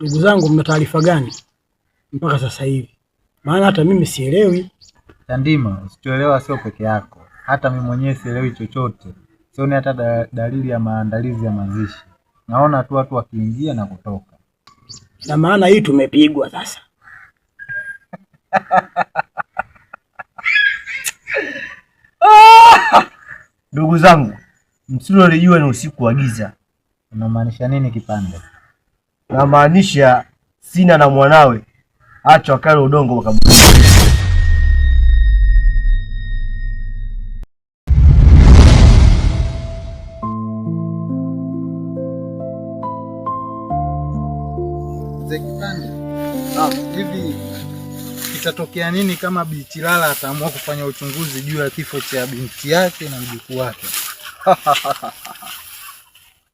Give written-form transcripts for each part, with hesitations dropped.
Ndugu zangu, mna taarifa gani mpaka sasa hivi? Maana hata mimi sielewi. Tandima, usitoelewa sio peke yako. Hata mimi mwenyewe sielewi chochote. Sioni hata dalili ya maandalizi ya mazishi. Naona tu watu wakiingia na kutoka. Na maana hii tumepigwa sasa. Ndugu zangu, msilolijua ni usiku wa giza. Unamaanisha nini Kipande? Namaanisha Sina na mwanawe acha wakale udongo wa kaburi. Kipande. Hivi itatokea nini kama Bi Chilala ataamua kufanya uchunguzi juu ya kifo cha binti yake na mjukuu wake?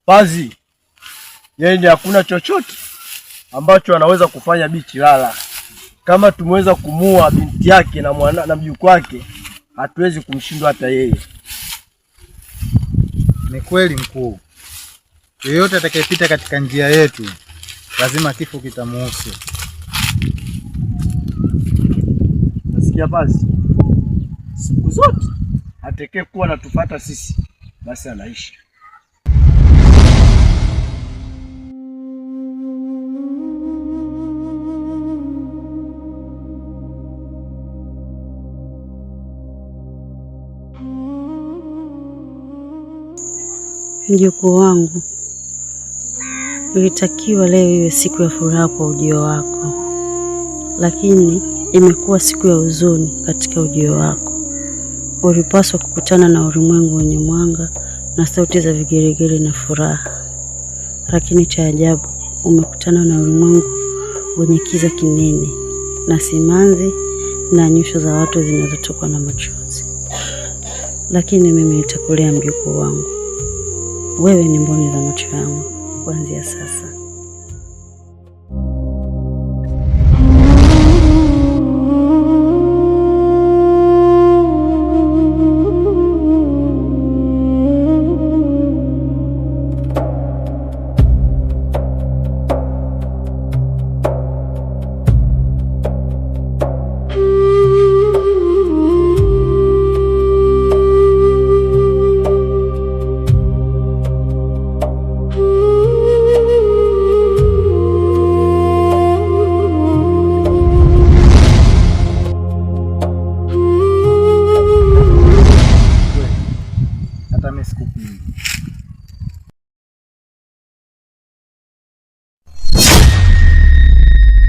Pazi, yeye hakuna chochote ambacho anaweza kufanya Bi Chilala. Kama tumeweza kumua binti yake na mjukuu wake, hatuwezi kumshindwa hata yeye. Ni kweli mkuu. Yeyote atakayepita katika njia yetu lazima kifo kitamuhusu. Nasikia Pazi, siku zote atakaye kuwa natufuata sisi basi anaishi. Mjukuu wangu, ilitakiwa leo iwe siku ya furaha kwa ujio wako, lakini imekuwa siku ya huzuni katika ujio wako. Ulipaswa kukutana na ulimwengu wenye mwanga na sauti za vigeregere na furaha, lakini cha ajabu umekutana na ulimwengu wenye kiza kinene na simanzi na nyuso za watu zinazotokwa na machozi. Lakini mimi nitakulea mjukuu wangu. Wewe ni mboni za macho yangu kuanzia sasa.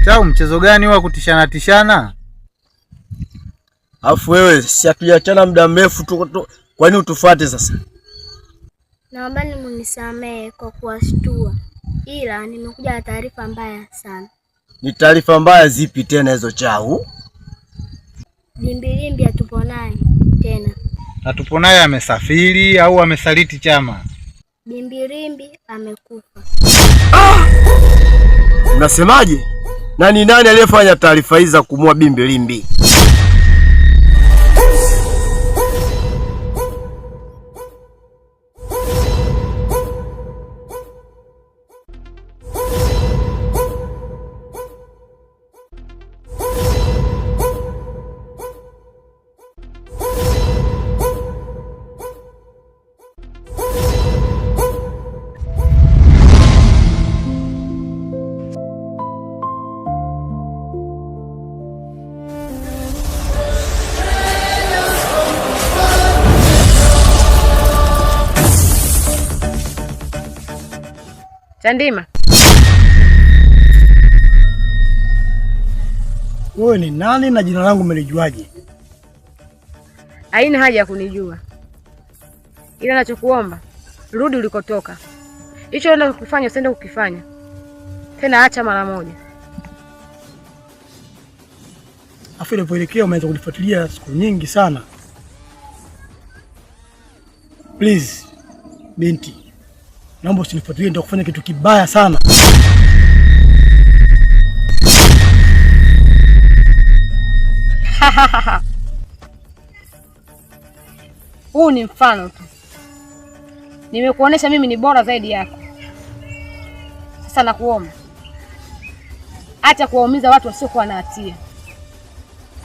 Chao, mchezo gani wa kutishana tishana? Alafu wewe si hatujaachana muda mrefu tu, kwani utufuate sasa? Naomba munisamehe kwa kuwashtua, ila nimekuja na taarifa mbaya sana. Ni taarifa mbaya zipi tena hizo Chao? Bimbilimbi hatupo naye tena. Hatupo naye amesafiri au amesaliti chama? Bimbilimbi amekufa. Unasemaje? Nani aliyefanya taarifa hizi za kumua Bimbilimbi? Tandima, wewe ni nani na jina langu umelijuaje? haina haja ya kunijua, ila nachokuomba rudi ulikotoka. Hicho unaenda kukifanya usiende kukifanya tena, acha mara moja. Afu ilipoelekea umeanza kunifuatilia siku nyingi sana. Please binti, naomba usinifuatilie, nitakufanya kitu kibaya sana. Huu ni mfano tu. Nimekuonesha mimi ni bora zaidi yako. Sasa nakuomba Acha kuwaumiza watu wasiokuwa na hatia.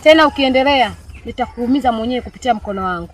Tena ukiendelea nitakuumiza mwenyewe kupitia mkono wangu.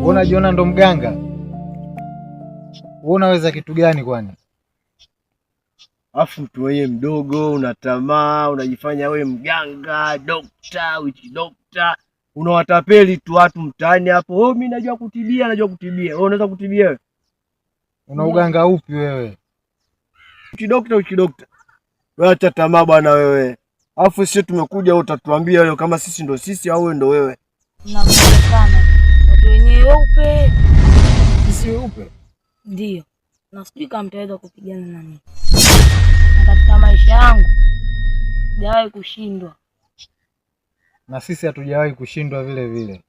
Unajiona ndo mganga? Wewe unaweza kitu gani kwani? Afu mtu wewe mdogo, unatamaa, unajifanya wewe mganga, dokta, witch doctor. Unawatapeli tu watu mtaani hapo. Oh, mimi najua kutibia, najua kutibia. Wewe unaweza kutibia wewe? Una uganga upi wewe? Witch doctor. Wewe acha tamaa bwana wewe. Afu sisi tumekuja wewe utatuambia leo kama sisi ndo sisi au wewe ndo wewe. Nakuonekana watu wenyewe weupe. Sisi weupe? Ndio. Na sijui kama mtaweza kupigana na mimi. Na katika maisha yangu sijawahi kushindwa. Na sisi hatujawahi kushindwa vile vile.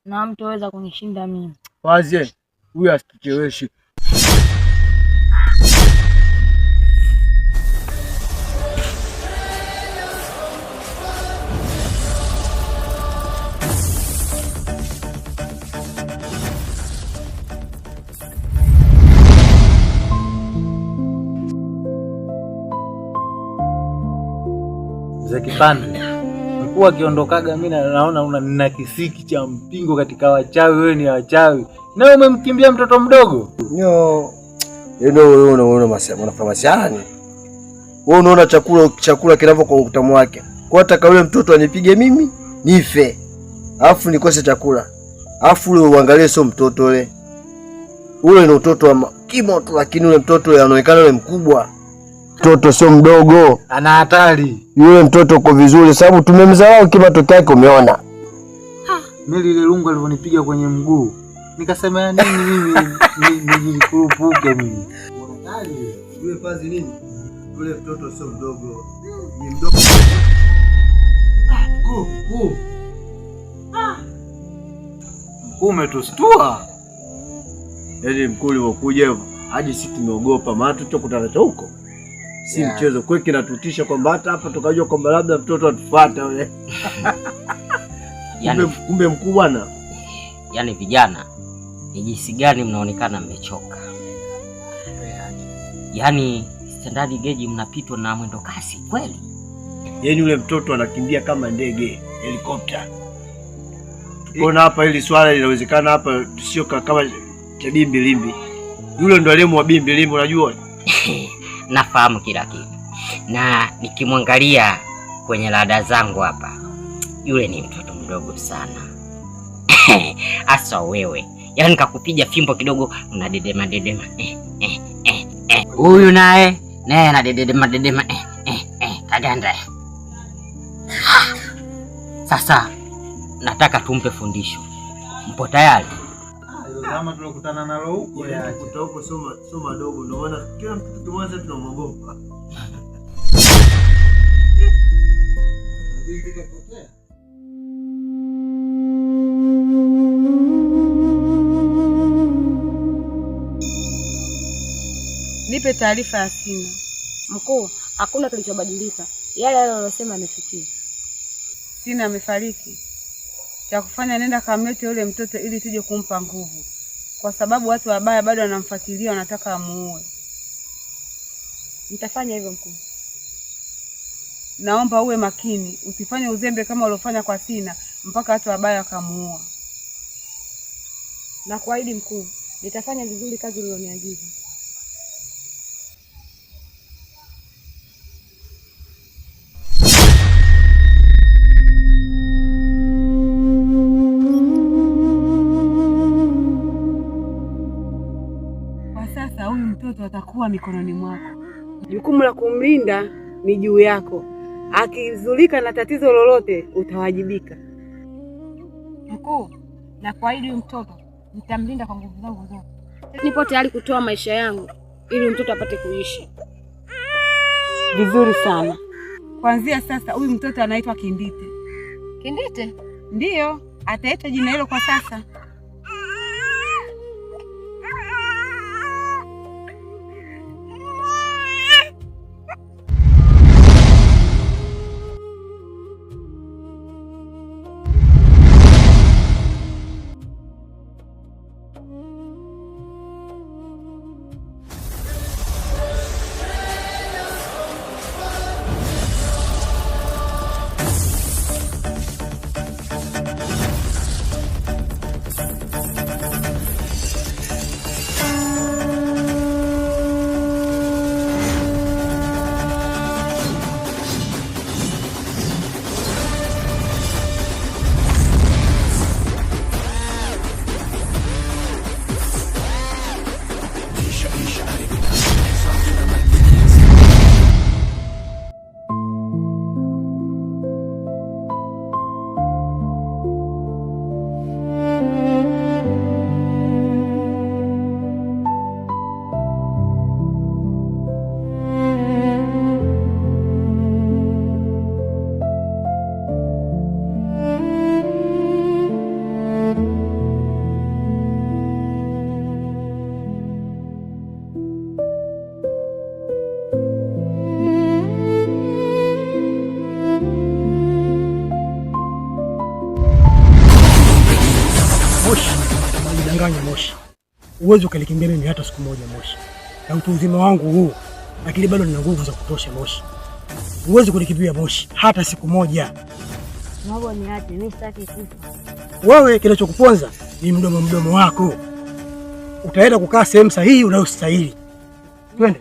Na mtaweza kunishinda mimi. Wazie, huyu asitucheleweshe. Mzee Kipande, mkuu akiondokaga mimi naona nina kisiki cha mpingo katika wachawi. Wewe ni wachawi. Na wewe umemkimbia mtoto mdogo? Nyo. Wewe unaona masiani. Wewe unaona chakula kinavyo kwa utamu wake. Kwa hata yule mtoto anipige mimi nife. Alafu nikose chakula. Alafu ule uangalie sio mtoto ule. Ule ni mtoto wa kimo tu, lakini ule mtoto anaonekana ule mkubwa. Mtoto sio mdogo, ana hatari. Yule mtoto uko vizuri sababu tumemzaa kimatokeo yake umeona. Mimi ile lungu alivyonipiga kwenye mguu. Nikasema nini mimi nijikurupuke mimi. Hatari. Yule pazi nini? Yule mtoto sio mdogo. Ni mdogo. Mkuu umetustua. Yaani mkuu ulivyokuja hivyo hadi sisi tumeogopa maana tuchokutana cha huko. Si mchezo kweli, kinatutisha kwamba hata hapa tukajua kwamba labda mtoto atufuata yule. Kumbe mkuu bwana. Yaani vijana, ni jinsi gani mnaonekana mmechoka. Yaani standard gauge mnapitwa na mwendo kasi kweli. Yaani yule mtoto anakimbia kama ndege, helikopta. Tunaona hapa hili swala linawezekana hapa sio kama cha Bimbi Limbi. Yule ndo alimu wa Bimbi Limbi unajua? Nafahamu kila kitu. Na nikimwangalia kwenye lada zangu hapa, yule ni mtoto mdogo sana. Asa wewe, yaani nikakupiga fimbo kidogo unadedema. Huyu naye anadedema. Kaganda. Sasa nataka tumpe fundisho. Mpo tayari? Kama tulokutana nalo huko ya huko soma dogo, ndio maana kila mtu tukimwanza tunamwogopa. Nipe taarifa ya Sina. Mkuu, hakuna kilichobadilika. Yale aliyosema amefikia. Sina amefariki. Cha kufanya nenda kamlete yule mtoto ili tuje kumpa nguvu. Kwa sababu watu wabaya bado wanamfuatilia, wanataka amuue. Nitafanya hivyo mkuu. Naomba uwe makini, usifanye uzembe kama uliofanya kwa Sina mpaka watu wabaya wakamuua. Na kuahidi mkuu, nitafanya vizuri kazi uliyoniagiza. Kwa sasa huyu mtoto atakuwa mikononi mwako. Jukumu la kumlinda ni juu yako. Akizulika na tatizo lolote utawajibika. Mkuu, na kuahidi huyu mtoto nitamlinda kwa nguvu zangu zote. Nipo tayari kutoa maisha yangu ili mtoto apate kuishi. Vizuri sana. Kuanzia sasa huyu mtoto anaitwa Kindite. Kindite? Ndiyo, ataitwa jina hilo kwa sasa. Moshi, uwezo ukalikimbia mimi hata siku moja Moshi, na utu uzima wangu huu, lakini bado nina nguvu za kutosha Moshi. Uwezo kulikimbia Moshi hata siku moja. Mambo ni aje, mimi sitaki kufa. Wewe kinachokuponza ni mdomo wako. Utaenda kukaa sehemu sahihi unayostahili. Twende.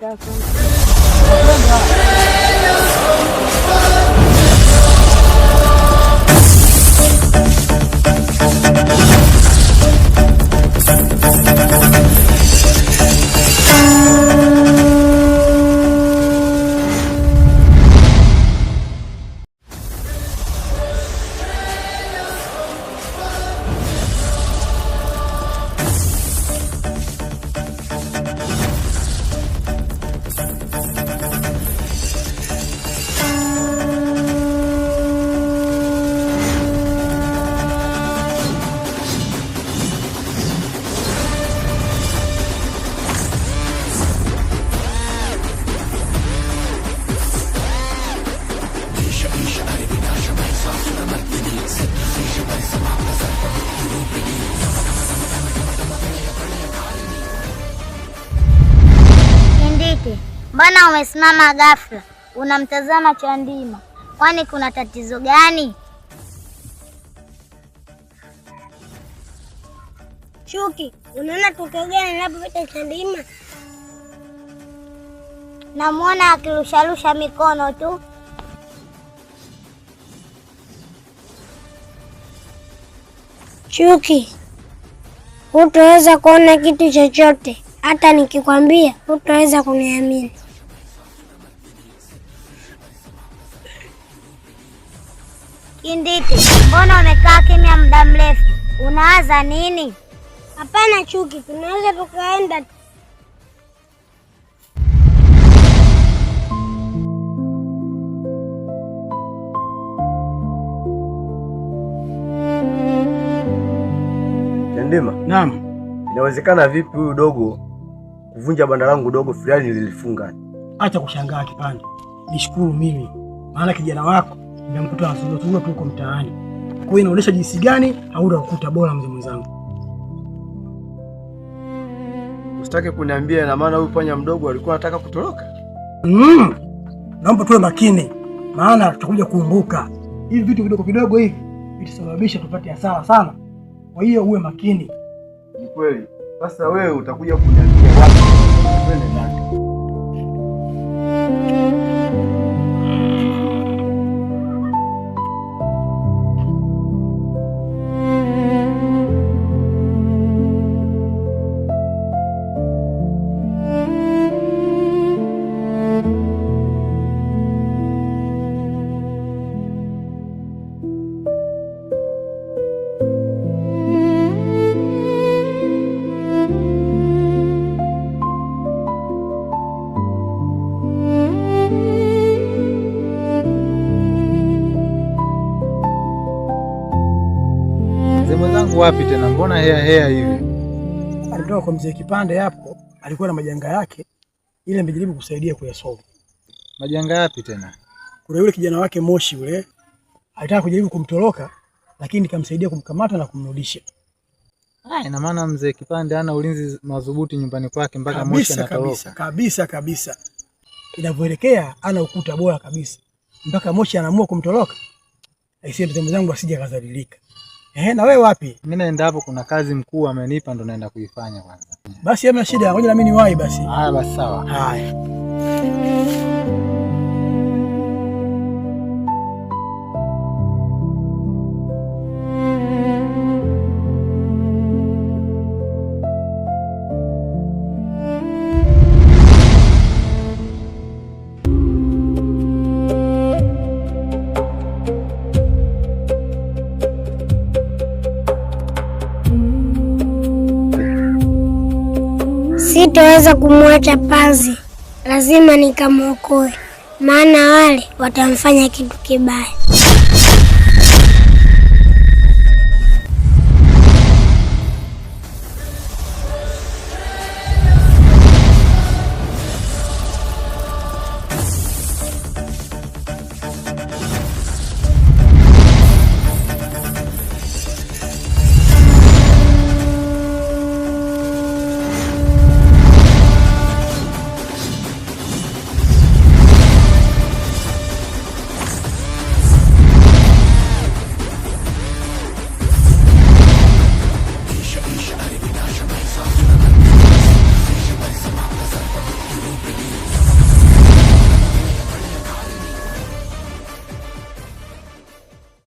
Kindite, mbona umesimama ghafla? Unamtazama Chandima. Kwani kuna tatizo gani? Chuki, unaona tukio gani linapopita Chandima? Namuona akirusharusha mikono tu. Chuki, hutaweza kuona kitu chochote. Hata nikikwambia hutaweza kuniamini. Kindite, mbona umekaa kimya muda mrefu? Unawaza nini? Hapana Chuki, tunaweza tukaenda. Chandima. Naam. Inawezekana vipi huyu dogo kuvunja banda langu dogo fulani nililifunga? Acha kushangaa kipande. Nishukuru mimi. Maana kijana wako nimemkuta anazurura tu huko mtaani. Kwa hiyo inaonyesha jinsi gani hauna ukuta bora mzee mwenzangu. Usitake kuniambia na maana huyu panya mdogo alikuwa anataka kutoroka? Naomba tuwe makini. Maana tutakuja kuumbuka. Hivi vitu vidogo vidogo hivi vitasababisha tupate hasara sana. Kwa hiyo uwe makini. Ni kweli. Sasa wewe utakuja kuniambia wapi twende ndani. wangu wapi tena? Mbona hea hivi? Alitoka kwa mzee Kipande hapo, alikuwa na majanga yake, ile nimejaribu kusaidia kuyasolve. Majanga yapi tena? Kuna yule kijana wake Moshi yule, alitaka kujaribu kumtoroka, lakini nikamsaidia kumkamata na kumrudisha. Ina maana mzee Kipande hana ulinzi madhubuti nyumbani kwake mpaka Moshi anatoroka. Kabisa. Inavyoelekea ana ukuta bora kabisa. Mpaka Moshi anaamua kumtoroka. Aisee, mzee wangu asije akadhalilika. Na wewe wapi? Mimi naenda hapo, kuna kazi mkuu amenipa ndo naenda kuifanya kwanza. Basi hamna shida, ngoja na mimi niwahi basi. Haya basi sawa. Haya. Sitaweza kumwacha Panzi, lazima nikamwokoe, maana wale watamfanya kitu kibaya.